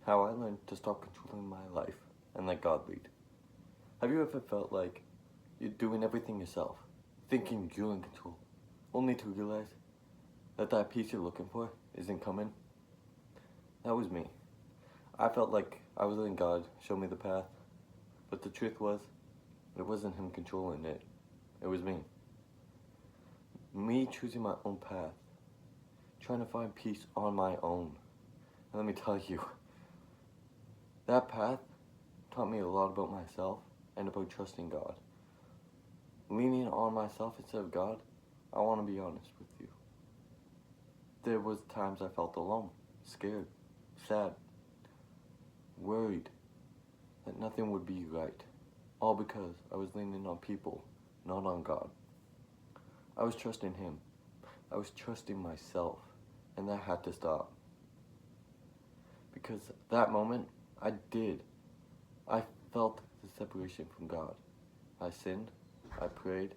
how I learned to stop controlling my life and let God lead. Have you ever felt like you're doing everything yourself, thinking you're in control, only to realize that peace you're looking for isn't coming? That was me. I felt like I was letting God show me the path, but the truth was, it wasn't Him controlling it. It was me. Me choosing my own path, trying to find peace on my own. And let me tell you, that path taught me a lot about myself and about trusting God. Leaning on myself instead of God, I want to be honest with you. There was times I felt alone, scared, sad, worried that nothing would be right, all because I was leaning on people, not on God. I was trusting Him. I was trusting myself, and that had to stop. Because that moment, I felt the separation from God. I sinned, I prayed,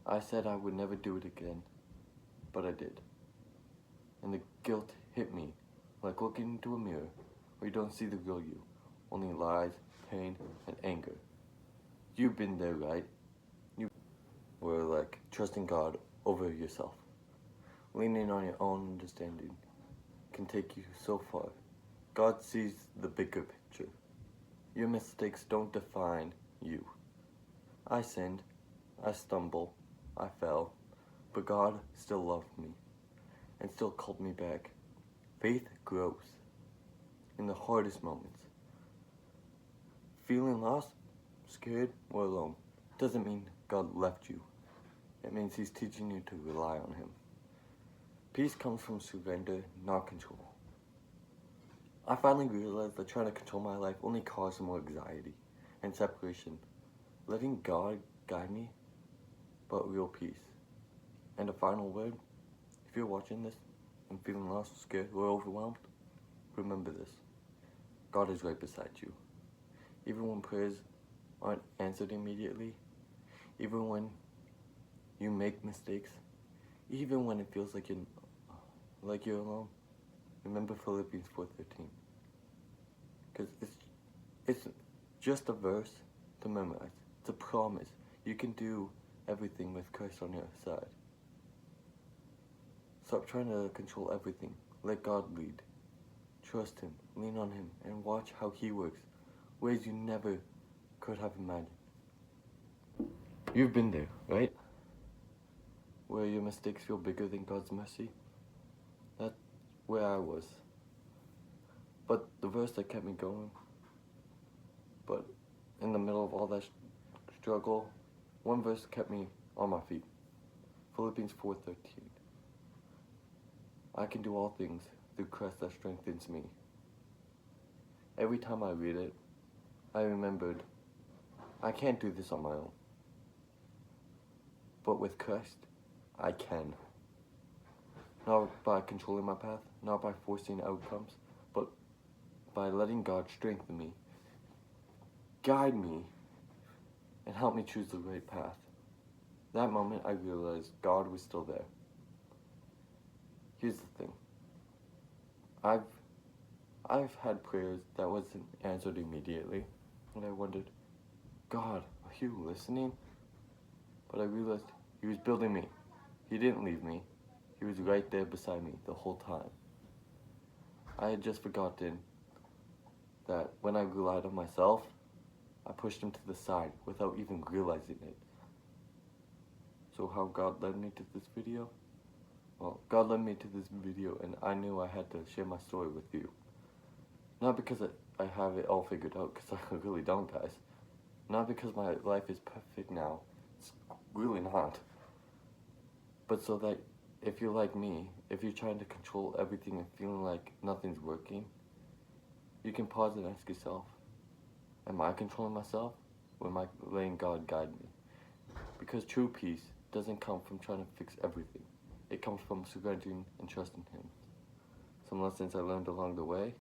I said I would never do it again, but I did. And the guilt hit me, like looking into a mirror where you don't see the real you, only lies, pain, and anger. You've been there, right? You were like trusting God over yourself. Leaning on your own understanding can take you so far. God sees the bigger picture. Your mistakes don't define you. I sinned, I stumbled, I fell, but God still loved me and still called me back. Faith grows in the hardest moments. Feeling lost, scared, or alone doesn't mean God left you. It means He's teaching you to rely on Him. Peace comes from surrender, not control. I finally realized that trying to control my life only caused more anxiety and separation. Letting God guide me brought real peace. And a final word, if you're watching this and feeling lost, scared, or overwhelmed, remember this. God is right beside you. Even when prayers aren't answered immediately, even when you make mistakes, even when it feels like you're alone, remember Philippians 4:13. Because it's just a verse to memorize. It's a promise. You can do everything with Christ on your side. Stop trying to control everything. Let God lead. Trust Him, lean on Him, and watch how He works, ways you never could have imagined. You've been there, right? Where your mistakes feel bigger than God's mercy? That's where I was. But the verse that kept me going, but in the middle of all that struggle, one verse kept me on my feet. Philippians 4:13. I can do all things through Christ that strengthens me. Every time I read it, I remembered, I can't do this on my own. But with Christ, I can. Not by controlling my path, not by forcing outcomes, but by letting God strengthen me, guide me, and help me choose the right path. That moment I realized God was still there. Here's the thing. I've had prayers that wasn't answered immediately, and I wondered, God, are you listening? But I realized He was building me. He didn't leave me. He was right there beside me the whole time. I had just forgotten that when I relied on myself, I pushed Him to the side without even realizing it. So how God led me to this video? Well, God led me to this video, and I knew I had to share my story with you. Not because I have it all figured out, because I really don't, guys. Not because my life is perfect now. It's really not. But so that if you're like me, if you're trying to control everything and feeling like nothing's working, you can pause and ask yourself, am I controlling myself, or am I letting God guide me? Because true peace doesn't come from trying to fix everything. It comes from surrendering and trusting Him. Some lessons I learned along the way: